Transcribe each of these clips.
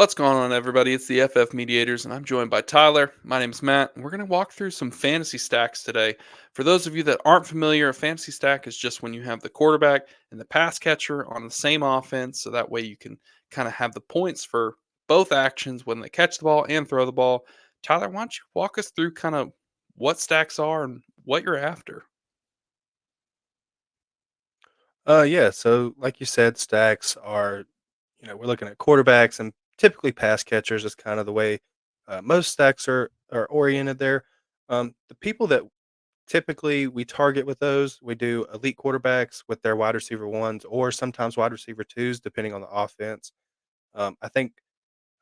What's going on, everybody? It's the FF Mediators, and I'm joined by Tyler. My name's Matt, and we're going to walk through some fantasy stacks today. For those of you that aren't familiar, a fantasy stack is just when you have the quarterback and the pass catcher on the same offense, so that way you can kind of have the points for both actions when they catch the ball and throw the ball. Tyler, why don't you walk us through kind of what stacks are and what you're after? Yeah. So, like you said, stacks are, we're looking at quarterbacks and typically pass catchers is kind of the way most stacks are oriented there. The people that typically we target with those, we do elite quarterbacks with their wide receiver ones or sometimes wide receiver twos, depending on the offense. I think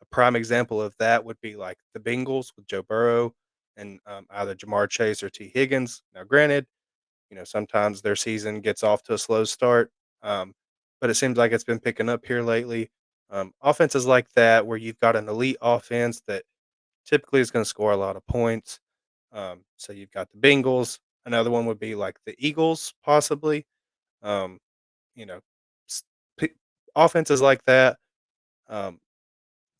a prime example of that would be like the Bengals with Joe Burrow and either Jamar Chase or T. Higgins. Now, granted, sometimes their season gets off to a slow start, um, but it seems like it's been picking up here lately. Offenses like that, where you've got an elite offense that typically is going to score a lot of points. So you've got the Bengals. Another one would be like the Eagles, possibly. Um, you know, s- p- Offenses like that, um,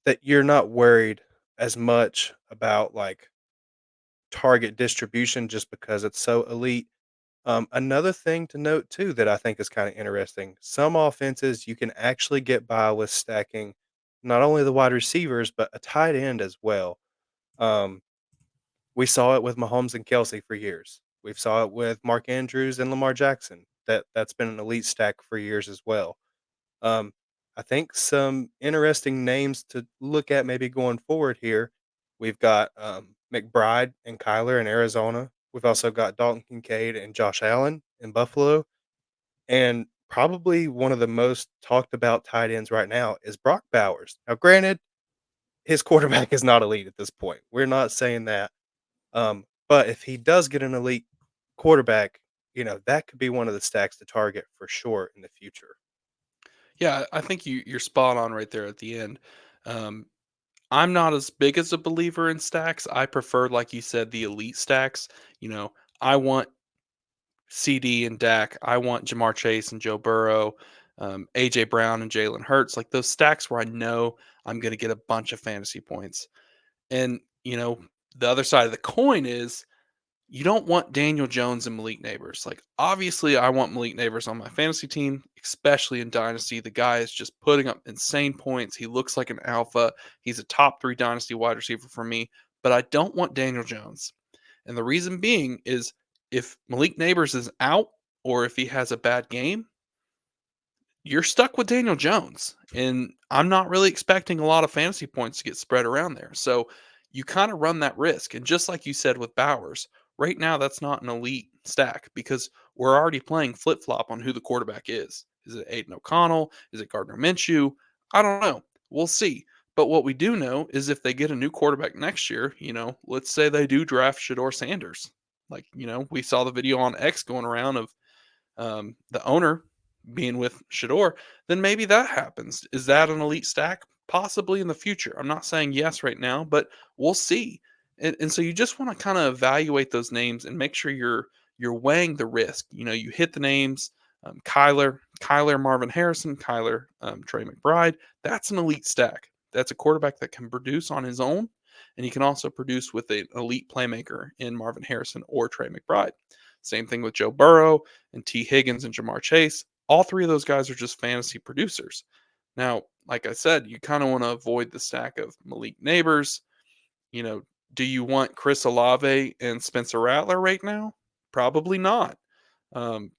that you're not worried as much about like target distribution just because it's so elite. Another thing to note too that I think is kind of interesting, some offenses you can actually get by with stacking not only the wide receivers, but a tight end as well. Um, we saw it with Mahomes and Kelsey for years. We've saw it with Mark Andrews and Lamar Jackson. That's been an elite stack for years as well. Um, I think some interesting names to look at maybe going forward here. We've got McBride and Kyler in Arizona. We've also got Dalton Kincaid and Josh Allen in Buffalo. And probably one of the most talked about tight ends right now is Brock Bowers. Now, granted, his quarterback is not elite at this point. We're not saying that. But if he does get an elite quarterback, that could be one of the stacks to target for sure in the future. Yeah, I think you're spot on right there at the end. Um, I'm not as big as a believer in stacks. I prefer, like you said, the elite stacks. You know, I want CD and Dak. I want Jamar Chase and Joe Burrow, AJ Brown and Jalen Hurts. Like those stacks where I know I'm going to get a bunch of fantasy points. And the other side of the coin is you don't want Daniel Jones and Malik Neighbors. Like, obviously, I want Malik Neighbors on my fantasy team, especially in Dynasty. The guy is just putting up insane points. He looks like an alpha. He's a top three Dynasty wide receiver for me, but I don't want Daniel Jones. And the reason being is if Malik Neighbors is out or if he has a bad game, you're stuck with Daniel Jones. And I'm not really expecting a lot of fantasy points to get spread around there. So you kind of run that risk. And just like you said with Bowers, right now that's not an elite stack because we're already playing flip flop on who the quarterback is. Is it Aiden O'Connell? Is it Gardner Minshew? I don't know. We'll see. But what we do know is if they get a new quarterback next year, let's say they do draft Shador Sanders. Like, we saw the video on X going around of the owner being with Shador, then maybe that happens. Is that an elite stack? Possibly in the future. I'm not saying yes right now, but we'll see. And so you just want to kind of evaluate those names and make sure you're weighing the risk. You hit the names, Kyler Marvin Harrison, Kyler Trey McBride. That's an elite stack. That's a quarterback that can produce on his own, and he can also produce with an elite playmaker in Marvin Harrison or Trey McBride. Same thing with Joe Burrow and T. Higgins and Jamar Chase. All three of those guys are just fantasy producers. Now, like I said, you kind of want to avoid the stack of Malik Neighbors. You know, do you want Chris Olave and Spencer Rattler right now? Probably not. Um,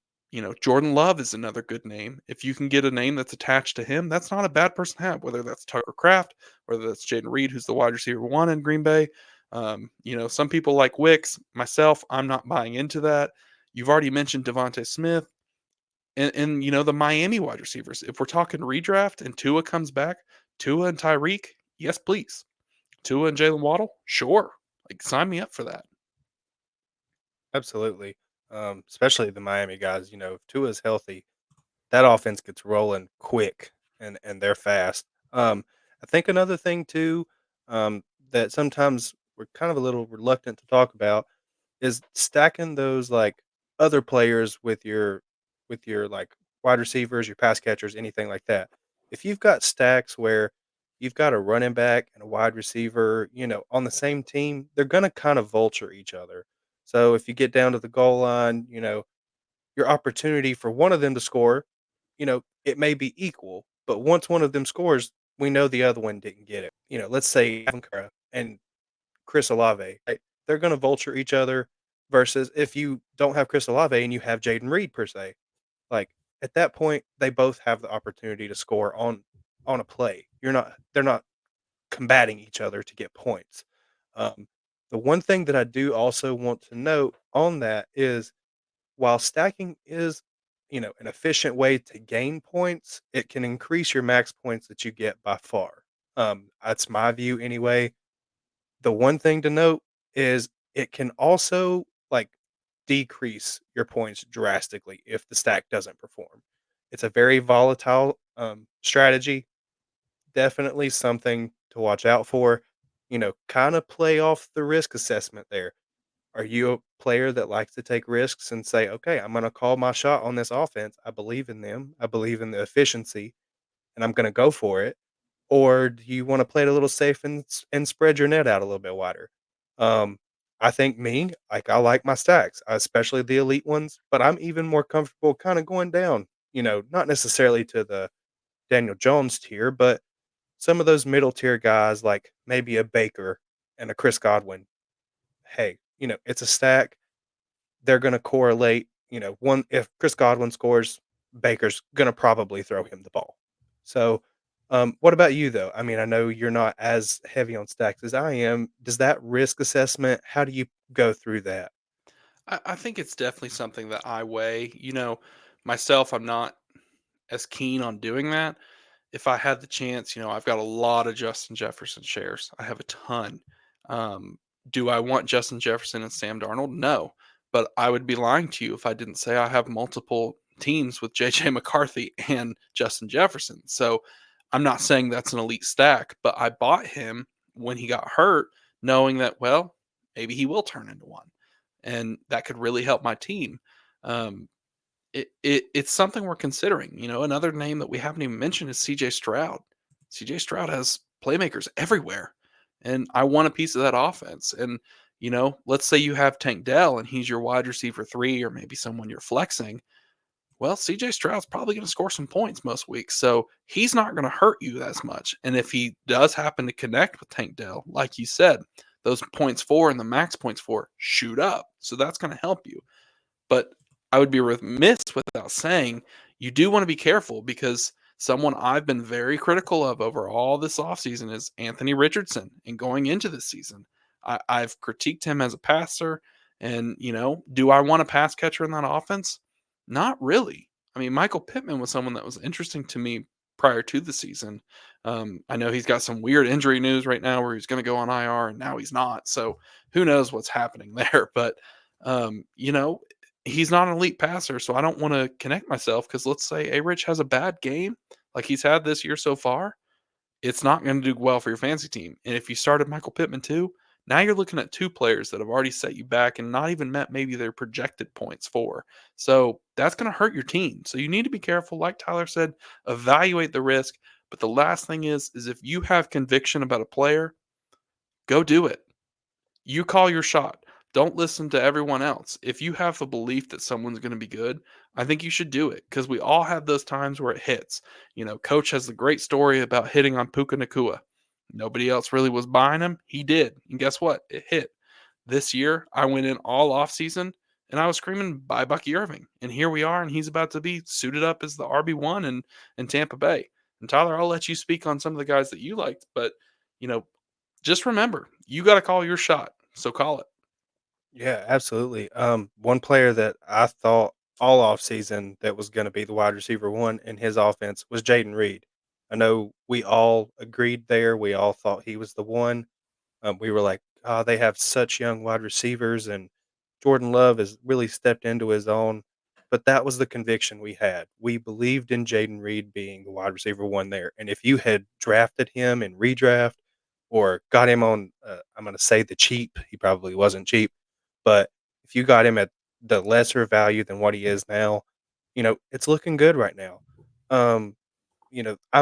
Jordan Love is another good name. If you can get a name that's attached to him, that's not a bad person to have, whether that's Tucker Kraft, whether that's Jaden Reed, who's the wide receiver one in Green Bay. Some people like Wicks. Myself, I'm not buying into that. You've already mentioned Devontae Smith and the Miami wide receivers. If we're talking redraft and Tua comes back, Tua and Tyreek, yes, please. Tua and Jalen Waddle, sure. Like sign me up for that. Absolutely. Especially the Miami guys, if Tua's healthy, that offense gets rolling quick and they're fast. I think another thing too, that sometimes we're kind of a little reluctant to talk about is stacking those like other players with your like wide receivers, your pass catchers, anything like that. If you've got stacks where you've got a running back and a wide receiver, on the same team, they're going to kind of vulture each other. So if you get down to the goal line, your opportunity for one of them to score, it may be equal, but once one of them scores, we know the other one didn't get it. Let's say Alvin Kamara and Chris Olave, right? They're going to vulture each other versus if you don't have Chris Olave and you have Jaden Reed per se, like at that point, they both have the opportunity to score on a play. They're not combating each other to get points. Um, the one thing that I do also want to note on that is while stacking is, an efficient way to gain points, it can increase your max points that you get by far. That's my view anyway. The one thing to note is it can also like decrease your points drastically if the stack doesn't perform. It's a very volatile strategy. Definitely something to watch out for. Kind of play off the risk assessment there. Are you a player that likes to take risks and say, okay, I'm going to call my shot on this offense? I believe in them. I believe in the efficiency and I'm going to go for it. Or do you want to play it a little safe and spread your net out a little bit wider? Um, I think I like my stacks, especially the elite ones, but I'm even more comfortable kind of going down, not necessarily to the Daniel Jones tier, but some of those middle tier guys like maybe a Baker and a Chris Godwin. Hey, it's a stack. They're gonna correlate, one if Chris Godwin scores, Baker's gonna probably throw him the ball. So, what about you though? I mean, I know you're not as heavy on stacks as I am. Does that risk assessment, how do you go through that? I think it's definitely something that I weigh. Myself, I'm not as keen on doing that. If I had the chance, I've got a lot of Justin Jefferson shares. I have a ton. Um, do I want Justin Jefferson and Sam Darnold? No. But I would be lying to you if I didn't say I have multiple teams with JJ McCarthy and Justin Jefferson. So I'm not saying that's an elite stack, but I bought him when he got hurt, knowing that, well, maybe he will turn into one. And that could really help my team. Um, it's something we're considering. Another name that we haven't even mentioned is CJ Stroud. CJ Stroud has playmakers everywhere, and I want a piece of that offense. And let's say you have Tank Dell and he's your wide receiver 3 or maybe someone you're flexing. Well, CJ Stroud's probably going to score some points most weeks, so he's not going to hurt you as much. And if he does happen to connect with Tank Dell, like you said, those points for and the max points for shoot up. So that's going to help you. But I would be remiss without saying you do want to be careful because someone I've been very critical of over all this offseason is Anthony Richardson. And going into this season, I've critiqued him as a passer. And, do I want a pass catcher in that offense? Not really. I mean, Michael Pittman was someone that was interesting to me prior to the season. I know he's got some weird injury news right now where he's going to go on IR and now he's not. So who knows what's happening there. But, um, you know, he's not an elite passer, so I don't want to connect myself because let's say A Rich has a bad game like he's had this year so far, it's not going to do well for your fantasy team. And if you started Michael Pittman too, now you're looking at two players that have already set you back and not even met maybe their projected points for. So that's going to hurt your team. So you need to be careful. Like Tyler said, evaluate the risk. But the last thing is if you have conviction about a player, go do it. You call your shot. Don't listen to everyone else. If you have the belief that someone's going to be good, I think you should do it because we all have those times where it hits. Coach has the great story about hitting on Puka Nakua. Nobody else really was buying him. He did. And guess what? It hit. This year, I went in all off season and I was screaming, buy Bucky Irving. And here we are, and he's about to be suited up as the RB1 in Tampa Bay. And Tyler, I'll let you speak on some of the guys that you liked, but you know, just remember, you got to call your shot. So call it. Yeah, absolutely. One player that I thought all off season that was going to be the wide receiver one in his offense was Jaden Reed. I know we all agreed there. We all thought he was the one. We were like, oh, they have such young wide receivers, and Jordan Love has really stepped into his own. But that was the conviction we had. We believed in Jaden Reed being the wide receiver one there. And if you had drafted him in redraft or got him on, I'm going to say the cheap, he probably wasn't cheap, but if you got him at the lesser value than what he is now, it's looking good right now. I'm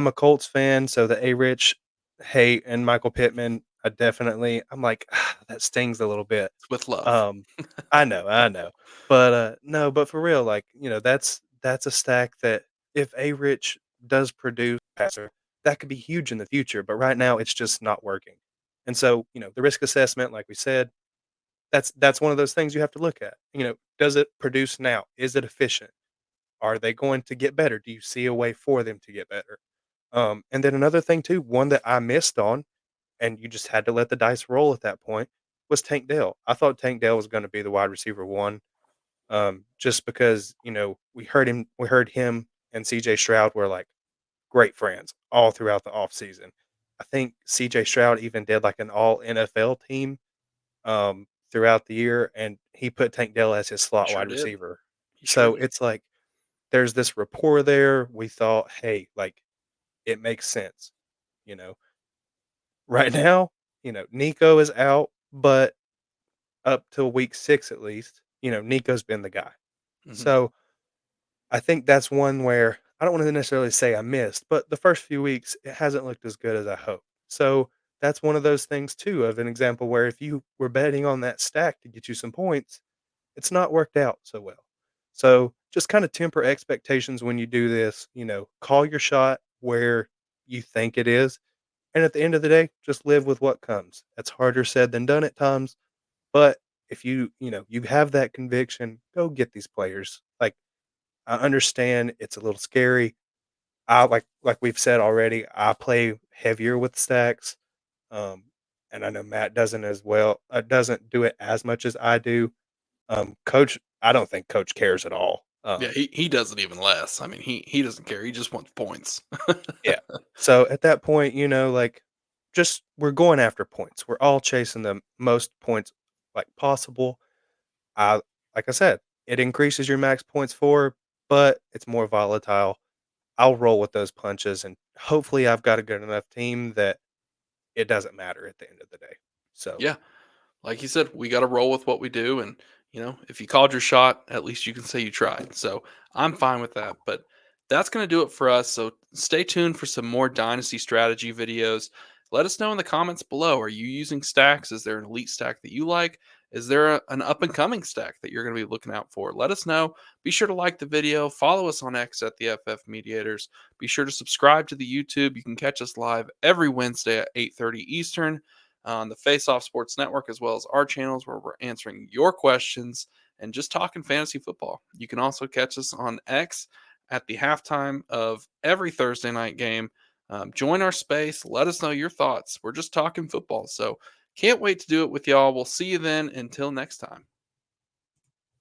a Colts fan, so the A Rich hate and Michael Pittman, I'm like, that stings a little bit. It's with love. Um, I know. But, no, but for real, like, that's a stack that if A Rich does produce passer, that could be huge in the future, but right now it's just not working. And so, the risk assessment, like we said, that's one of those things you have to look at. Does it produce now? Is it efficient? Are they going to get better? Do you see a way for them to get better? And then another thing too, one that I missed on, and you just had to let the dice roll at that point, was Tank Dell. I thought Tank Dell was going to be the wide receiver one, just because we heard him and C.J. Stroud were like great friends all throughout the offseason. I think C.J. Stroud even did like an all NFL team throughout the year, and he put Tank Dell as his He slot sure wide did. receiver. He sure So did. it's like there's this rapport there. We thought, hey, like it makes sense. You know, right now, Nico is out, but up till week 6 at least, Nico's been the guy. Mhm. So I think that's one where I don't want to necessarily say I missed, but the first few weeks it hasn't looked as good as I hoped. So that's one of those things too of an example where if you were betting on that stack to get you some points, it's not worked out so well. So just kind of temper expectations when you do this, call your shot where you think it is. And at the end of the day, just live with what comes. It's harder said than done at times, but if you have that conviction, go get these players. Like I understand it's a little scary. I like we've said already, I play heavier with stacks. Um and I know Matt doesn't as well, doesn't do it as much as I do. Coach, I don't think coach cares at all. Yeah, he does it even less. I mean, he doesn't care. He just wants points. Yeah. So at that point, like just we're going after points. We're all chasing the most points like possible. I like I said, it increases your max points for, but it's more volatile. I'll roll with those punches and hopefully I've got a good enough team that it doesn't matter at the end of the day. So, Yeah. Like you said, we got to roll with what we do. And, if you called your shot, at least you can say you tried. So I'm fine with that. But that's going to do it for us. So stay tuned for some more Dynasty strategy videos. Let us know in the comments below. Are you using stacks? Is there an elite stack that you like? Is there an up and coming stack that you're going to be looking out for? Let us know. Be sure to like the video. Follow us on X at the FF Mediators. Be sure to subscribe to the YouTube. You can catch us live every Wednesday at 8:30 Eastern on the Faceoff Sports Network, as well as our channels where we're answering your questions and just talking fantasy football. You can also catch us on X at the halftime of every Thursday night game. Join our space. Let us know your thoughts. We're just talking football. So can't wait to do it with y'all. We'll see you then. Until next time.